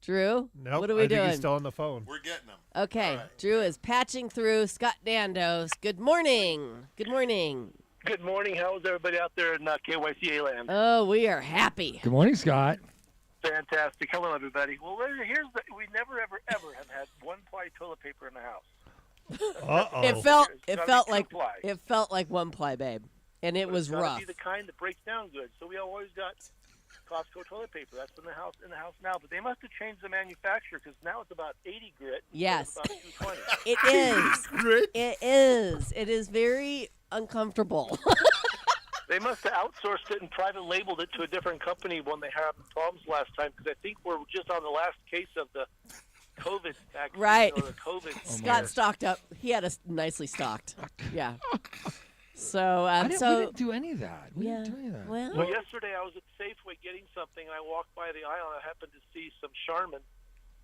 Drew? Nope. What are we I think doing? he's still on the phone. We're getting them. Okay. All right. Drew is patching through Scott Dandos. Good morning. Good morning. Good morning. How is everybody out there in KYCA land? Oh, we are happy. Good morning, Scott. Fantastic. Hello, everybody. Well, we never, ever, ever have had one-ply toilet paper in the house. Uh-oh. It felt It's gotta be like two-ply. it felt like one ply, babe, and it But was it's gotta rough. be the kind that breaks down good. So we always got Costco toilet paper. That's in the house now. But they must have changed the manufacturer because now it's about 80 grit. instead of Yes. About 220. It is. Grit? It is. It is very uncomfortable. They must have outsourced it and private labeled it to a different company when they had problems last time because I think we're just on the last case of the COVID vaccine Right. or the COVID. Scott stocked up. He had us nicely stocked. Yeah. So, we so didn't do any of that. We yeah. didn't do any of that. Well, Well, yesterday I was at Safeway getting something, and I walked by the aisle, and I happened to see some Charmin.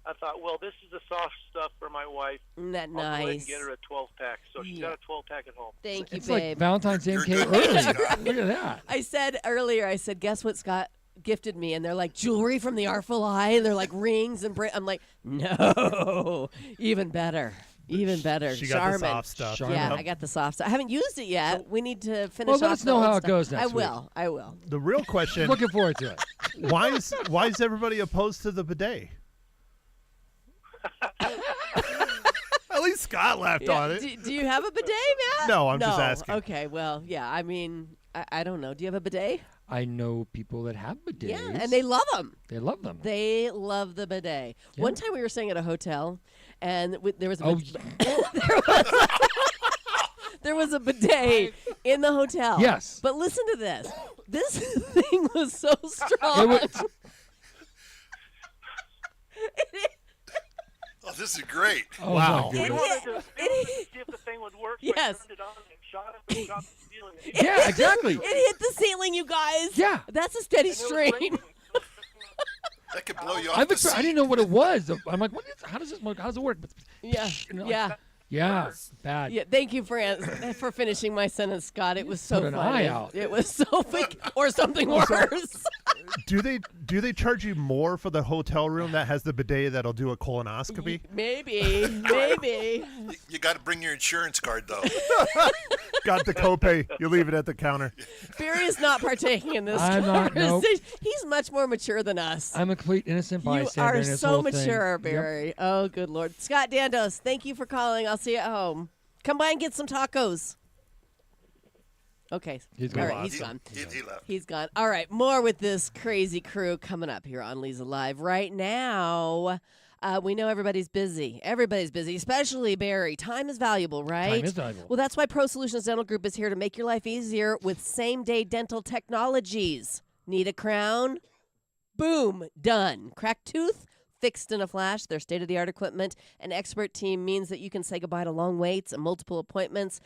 I thought, well, this is the soft stuff for my wife. isn't that I'll go ahead and nice? get her a 12-pack. So she's Yeah. got a 12-pack at home. Thank you, It's babe. like Valentine's Day You're cake good, early. Scott. Look at that. I said earlier, guess what Scott gifted me? And they're like, jewelry from the Artful Eye, and they're like rings and I'm like, no, even better. Even better. She got Charmin. the soft stuff. Charmin. Yeah, I got the soft stuff. I haven't used it yet. We need to finish Well, let off us know the how old it stuff. goes next I week. will. I will. The real question, Looking forward to it. why is everybody opposed to the bidet? At least Scott laughed on it. Do you have a bidet, Matt? No, I'm just asking. Okay, well, yeah. I mean, I don't know. Do you have a bidet? I know people that have bidets. Yeah, and they love them. They love them. They love the bidet. Yeah. One time we were staying at a hotel, and there was a Oh, there was a bidet in the hotel. Yes. But listen to this. This thing was so strong. It was- Oh, this is great. oh Wow. my We goodness. wanted to see if the thing would work. So I Yes. turned it on and shot it and shot the ceiling. Yeah, exactly. It hit the ceiling, you guys. Yeah. That's a steady And it was stream. raining. That could blow you off I the seat. didn't know what it was. I'm like, how does this work? How does it work? Yeah. You know, Yeah. Yeah, bad. Yeah, thank you for finishing my sentence, Scott. It was so Put an funny. eye out. It was so quick, or something worse. Do they charge you more for the hotel room that has the bidet that'll do a colonoscopy? Maybe. You got to bring your insurance card, though. Got the copay. You leave it at the counter. Barry is not partaking in this I'm not, nope. conversation. He's much more mature than us. I'm a complete innocent You bystander are in this so whole thing. mature, Yep. Barry. Oh, good Lord. Scott Dandos, thank you for calling. I'll see you at home. Come by and get some tacos. Okay. He's All gone. right, he's gone. He left. He's gone. All right, more with this crazy crew coming up here on Leza Live right now. We know everybody's busy. Everybody's busy, especially Barry. Time is valuable, right? Time is valuable. Well, that's why Pro Solutions Dental Group is here to make your life easier with same-day dental technologies. Need a crown? Boom, done. Cracked tooth? Fixed in a flash. Their state-of-the-art equipment and expert team means that you can say goodbye to long waits and multiple appointments.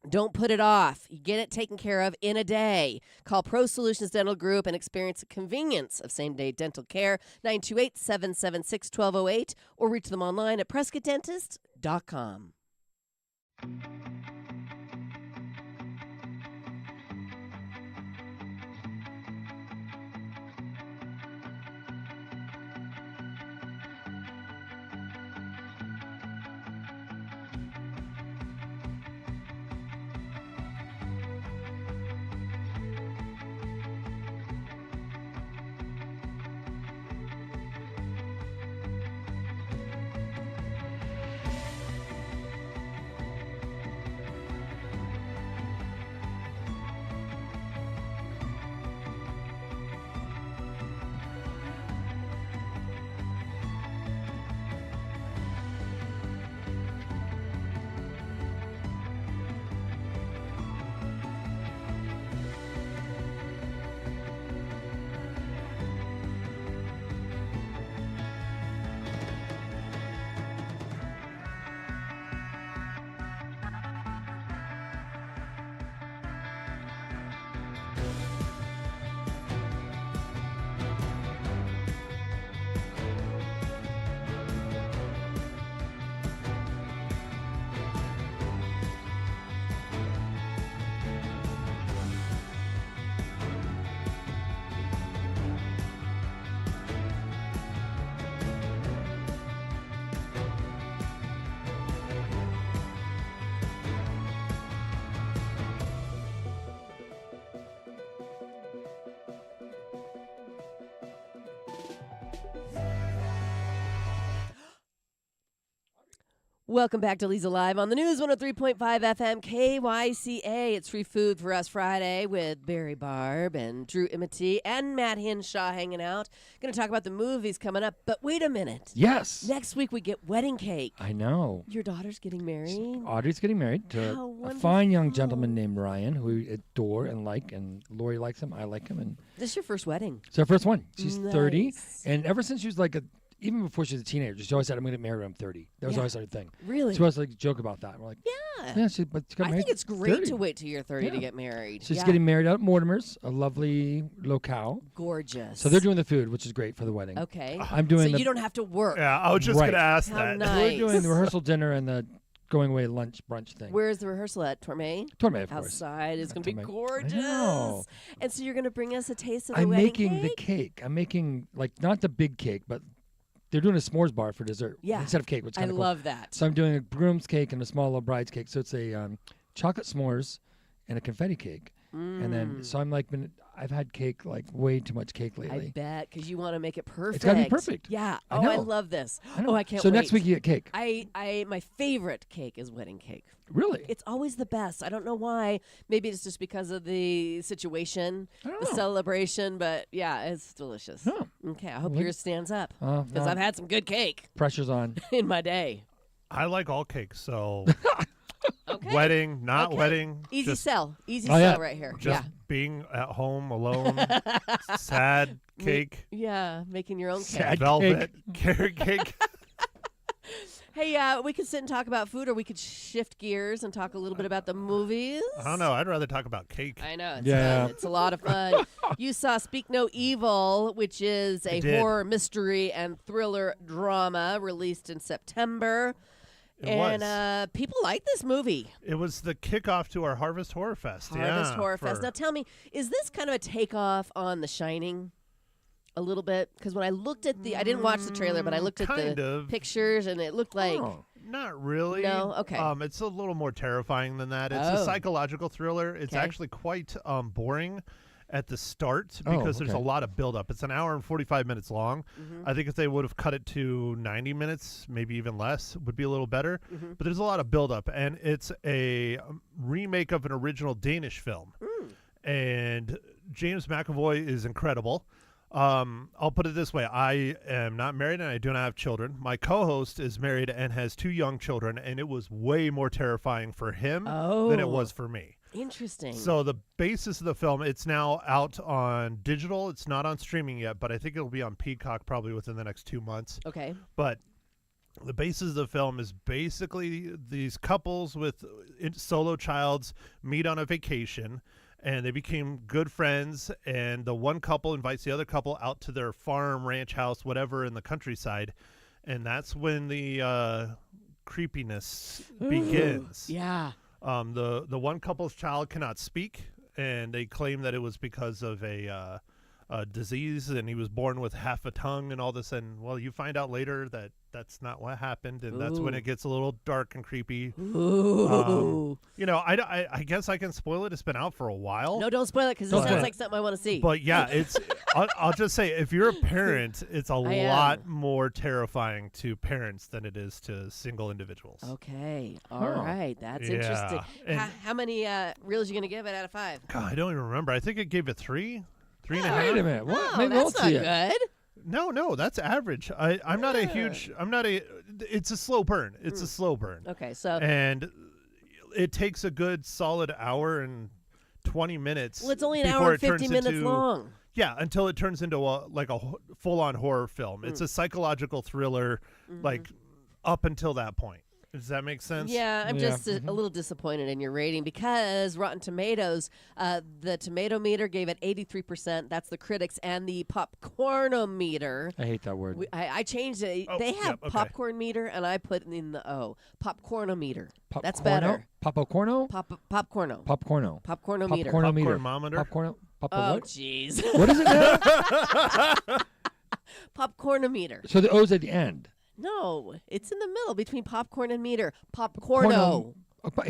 Don't put it off. You get it taken care of in a day. Call Pro Solutions Dental Group and experience the convenience of same-day dental care, 928-776-1208, or reach them online at PrescottDentist.com. Welcome back to Leza Live on the News 103.5 FM KYCA. It's Free Food for Us Friday with Barry Barb and Drew Imity and Matt Hinshaw hanging out. Going to talk about the movies coming up, but wait a minute. Yes. Next week we get wedding cake. I know. Your daughter's getting married? Audrey's getting married to How a fine young wonderful. gentleman named Ryan, who we adore and like, and Lori likes him. I like him, and This is your first wedding. it's our first one. She's 30, Nice. and ever since she was like even before she was a teenager, she always said, "I'm going to get married when I'm 30." That was Yeah. always our thing. Really? So I was like joke about that. We're like, Yeah. yeah, but she got I married think it's great 30. to wait till you're 30 to Yeah. get married. She's Yeah. getting married out at Mortimer's, a lovely locale. Gorgeous. So they're doing the food, which is great for the wedding. Okay. I'm doing so the you don't have to work. Yeah, I was just Right. going to ask How that. nice. We're doing the rehearsal dinner and the going away lunch brunch thing. Where's the rehearsal at? Torme? Torme, of course. Outside. It's At going to be Torme. gorgeous. I know. And so you're going to bring us a taste of the I'm wedding making the cake? cake. I'm making like not the big cake, but they're doing a s'mores bar for dessert Yeah. instead of cake, which is I kind of cool. love that. So I'm doing a groom's cake and a small little bride's cake. So it's a chocolate s'mores and a confetti cake. And then so I'm like I've had cake like way too much cake lately. I bet, because you want to make it perfect. gotta be perfect. Yeah. I I know. love this. I know. Oh, I can't so wait. next week you get cake. My favorite cake is wedding cake. Really? It's always the best. I don't know why. Maybe it's just because of the situation, I don't the know. celebration, but yeah, it's delicious. Oh. Okay, I hope Well, yours stands up, Uh, because no, I've had some good cake pressure's on. in my day. I like all cakes, so Okay. wedding, not Okay. wedding. Easy just, sell. Easy Oh, yeah. sell right here. Just Yeah. being at home alone, sad cake, Yeah, making your own cake. Sad velvet, carrot cake. Hey, we could sit and talk about food, or we could shift gears and talk a little bit about the movies. I don't know. I'd rather talk about cake. I know. It's Yeah. fun. It's a lot of fun. You saw Speak No Evil, which is a did. horror, mystery, and thriller drama released in September. It and was. People like this movie, It was the kickoff to our Harvest Horror Fest. Harvest yeah, Horror Fest. for- Now tell me, is this kind of a takeoff on The Shining? A little bit? Because when I looked at I didn't watch the trailer, but I looked at kind the of. pictures, and it looked like... Oh. Not really. No? Okay. It's a little more terrifying than that. It's Oh. a psychological thriller. It's Okay. actually quite boring at the start Oh, because there's a okay. lot of buildup. It's an hour and 45 minutes long. Mm-hmm. I think if they would have cut it to 90 minutes, maybe even less, would be a little better. Mm-hmm. But there's a lot of buildup, and it's a remake of an original Danish film. And James McAvoy is incredible. I'll put it this way. I am not married and I do not have children. My co-host is married and has 2 young children, and it was way more terrifying for him than it Oh. was for me. Interesting. So the basis of the film, it's now out on digital. It's not on streaming yet, but I think it'll be on Peacock probably within the next 2 months. Okay. But the basis of the film is basically these couples with solo childs meet on a vacation, and they became good friends, and the one couple invites the other couple out to their farm, ranch house, whatever, in the countryside, and that's when the creepiness begins. Yeah. The one couple's child cannot speak, and they claim that it was because of a disease, and he was born with half a tongue and all this. And well, you find out later that that's not what happened, and that's when Ooh. it gets a little dark and creepy. Ooh. You know, I guess I can spoil it. It's been out for a while. No, don't spoil it, because it Don't sounds spoil like something I want to see. But yeah, it's. I'll just say, if you're a parent, it's a am. lot more terrifying to parents than it is to single individuals. Okay. All right. That's Yeah. interesting. And- How many reels are you going to give it out of 5? God, I don't even remember. I think it gave it 3, 3.5. Wait a minute. What? Oh, Maybe that's we'll not see it. good. No, that's average. I'm not a huge. I'm not a. It's a slow burn. It's a slow burn, Okay, so and it takes a good solid hour and 20 minutes. well, it's only an before hour it and 50 turns minutes into- long. Yeah, until it turns into a full-on horror film. It's a psychological thriller, like up until that point. Does that make sense? Yeah, I'm Yeah. just a little disappointed in your rating, because Rotten Tomatoes, the tomato meter gave it 83%. That's the critics, and the popcornometer. I hate that word. I changed it. Oh, they have yep, okay. popcorn meter, and I put in the O. Popcornometer. That's Popcorno? better. Popcorno? Popcorno. Popcorno. Popcornometer. Popcornometer. Popcornometer? Popcorno. Oh, what? jeez. What is it now? Popcornometer. So the O's at the end. No, it's in the middle between popcorn and meter. Popcorno.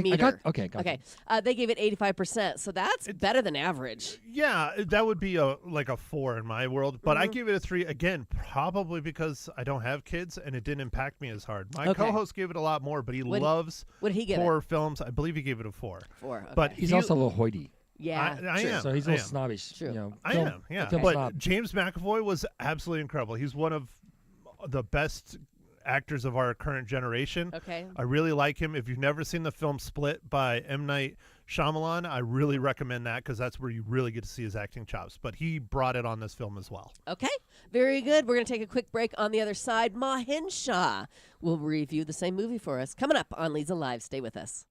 meter. Okay, got Okay. They gave it 85%, so that's better than average. Yeah, that would be like a 4 in my world, but I give it a 3 again, probably because I don't have kids and it didn't impact me as hard. My Okay. co-host gave it a lot more, but he loves What did he give horror films. I believe he gave it a 4. 4. Okay. But He's also a little hoity. yeah. I true. am. So he's a I little am. snobbish. True. You know, I film- am, yeah. film But snob. James McAvoy was absolutely incredible. He's one of the best actors of our current generation. Okay. I really like him. If you've never seen the film Split by M. Night Shyamalan, I really recommend that because that's where you really get to see his acting chops. But he brought it on this film as well. Okay. Very good. We're going to take a quick break. On the other side, Ma Hinshaw will review the same movie for us. Coming up on Leza Live. Stay with us.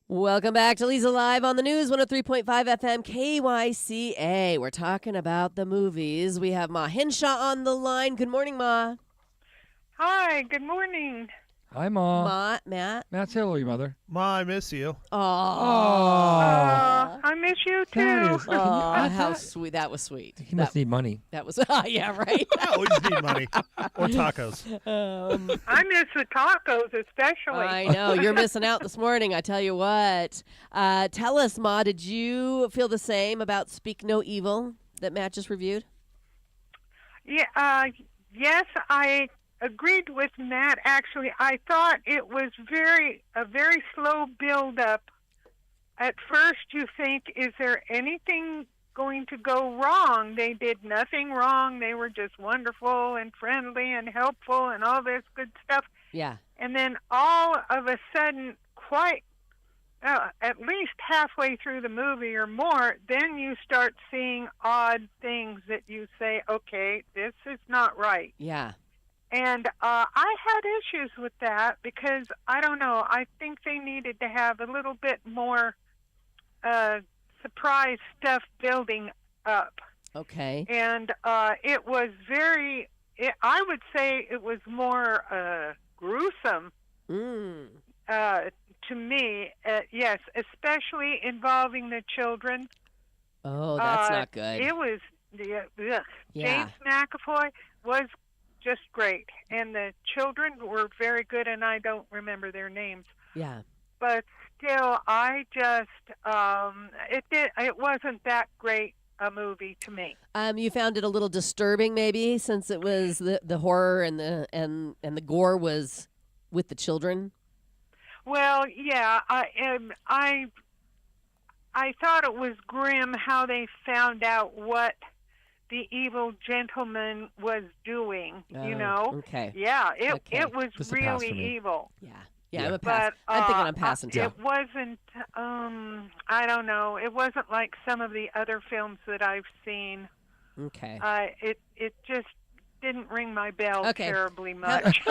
Welcome back to Leza Live on the News, 103.5 FM KYCA. We're talking about the movies. We have Ma Hinshaw on the line. Good morning, Ma. Hi, good morning. Hi, Mom. Ma, Matt. Matt, say hello to your mother. Ma, I miss you. Oh, I miss you too. That is- how sweet. That was sweet. He must need money. That was, yeah, right. I always need money. Or tacos. I miss the tacos especially. I know. You're missing out this morning, I tell you what. Tell us, Ma, did you feel the same about Speak No Evil that Matt just reviewed? Yeah, yes, I agreed with Matt. Actually, I thought it was a very slow build up. At first, you think, is there anything going to go wrong? They did nothing wrong. They were just wonderful and friendly and helpful and all this good stuff. Yeah. And then all of a sudden, quite at least halfway through the movie or more, then you start seeing odd things that you say, okay, this is not right. Yeah. And I had issues with that because, I don't know, I think they needed to have a little bit more surprise stuff building up. Okay. And it was I would say it was more gruesome to me, yes, especially involving the children. Oh, that's not good. It was, Yeah. James McAvoy was just great, and the children were very good, and I don't remember their names. Yeah. But still, I just, it wasn't that great a movie to me. You found it a little disturbing, maybe, since it was the horror and the gore was with the children? Well, yeah, I thought it was grim how they found out what the evil gentleman was doing. You know? Okay. Yeah, it Okay. it was Just a pass really for me. evil. Yeah. Yeah. I'm a pass. But I'm thinking I'm passing too. it wasn't. I don't know. It wasn't like some of the other films that I've seen. Okay. It just didn't ring my bell Okay. terribly How, much.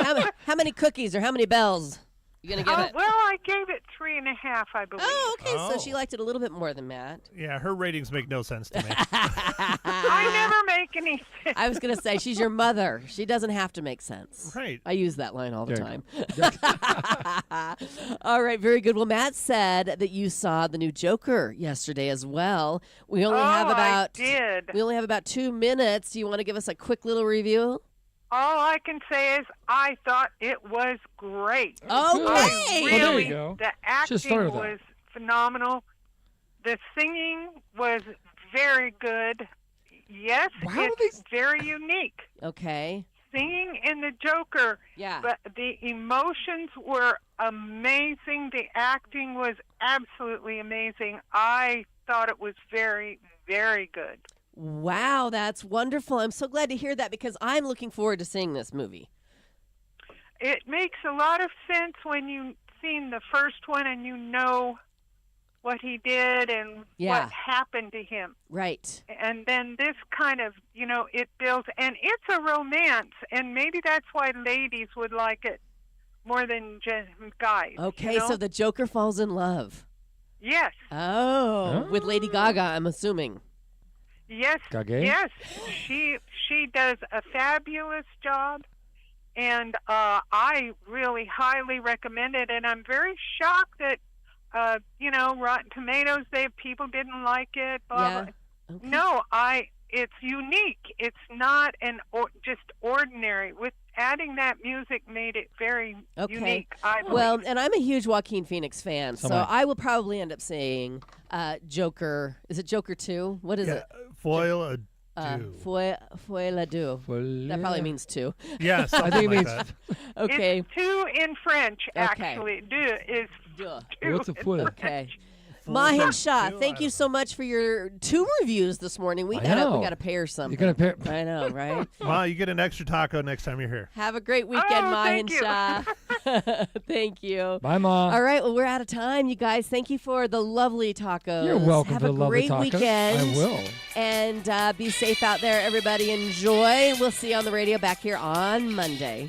how many cookies or how many bells you gonna give it? Well, I gave it 3.5, I believe. Oh, okay. Oh. So she liked it a little bit more than Matt. Yeah, her ratings make no sense to me. I never make any sense. I was gonna say she's your mother. She doesn't have to make sense. Right. I use that line all the There time. All right, very good. Well, Matt said that you saw the new Joker yesterday as well. We only have I about did. we only have about 2 minutes. Do you want to give us a quick little review? All I can say is I thought it was great. Okay. Well, there you Really, go. the Should've acting started with that. was phenomenal. The singing was very good. Yes, How are it's these- very unique. Okay. Singing in the Joker, Yeah. but the emotions were amazing. The acting was absolutely amazing. I thought it was very, very good. Wow, that's wonderful. I'm so glad to hear that because I'm looking forward to seeing this movie. It makes a lot of sense when you've seen the first one and you know what he did and Yeah. what happened to him. Right. And then this kind of, it builds, and it's a romance, and maybe that's why ladies would like it more than just guys. Okay, so the Joker falls in love. Yes, Oh, with Lady Gaga, I'm assuming. yes, Gage? yes. She does a fabulous job, and I really highly recommend it. And I'm very shocked that, Rotten Tomatoes, people didn't like it. Blah, Yeah. blah. Okay. No, it's unique. It's not just ordinary. With adding that music made it very Okay. unique, I believe. Well, and I'm a huge Joaquin Phoenix fan, So so am I will probably end up saying Joker. Is it Joker 2? What is Yeah, it? foil a Foy la deux. That probably means 2. Yeah, I something think it like means. that. Okay. It's two in French, Okay. actually. Deux is Duh. two. What's a in foil? French. Okay. Full Mahin times Shah, too, thank I you don't so much for your 2 reviews this morning. We I gotta know. pay her something. You're going to pair. I know, right? Ma, you get an extra taco next time you're here. Have a great weekend, Oh, Mahin thank you. Shah. Thank you. Bye, Ma. All right, well, we're out of time, you guys. Thank you for the lovely tacos. You're welcome Have for a the lovely great tacos. weekend. I will. And be safe out there, everybody. Enjoy. We'll see you on the radio back here on Monday.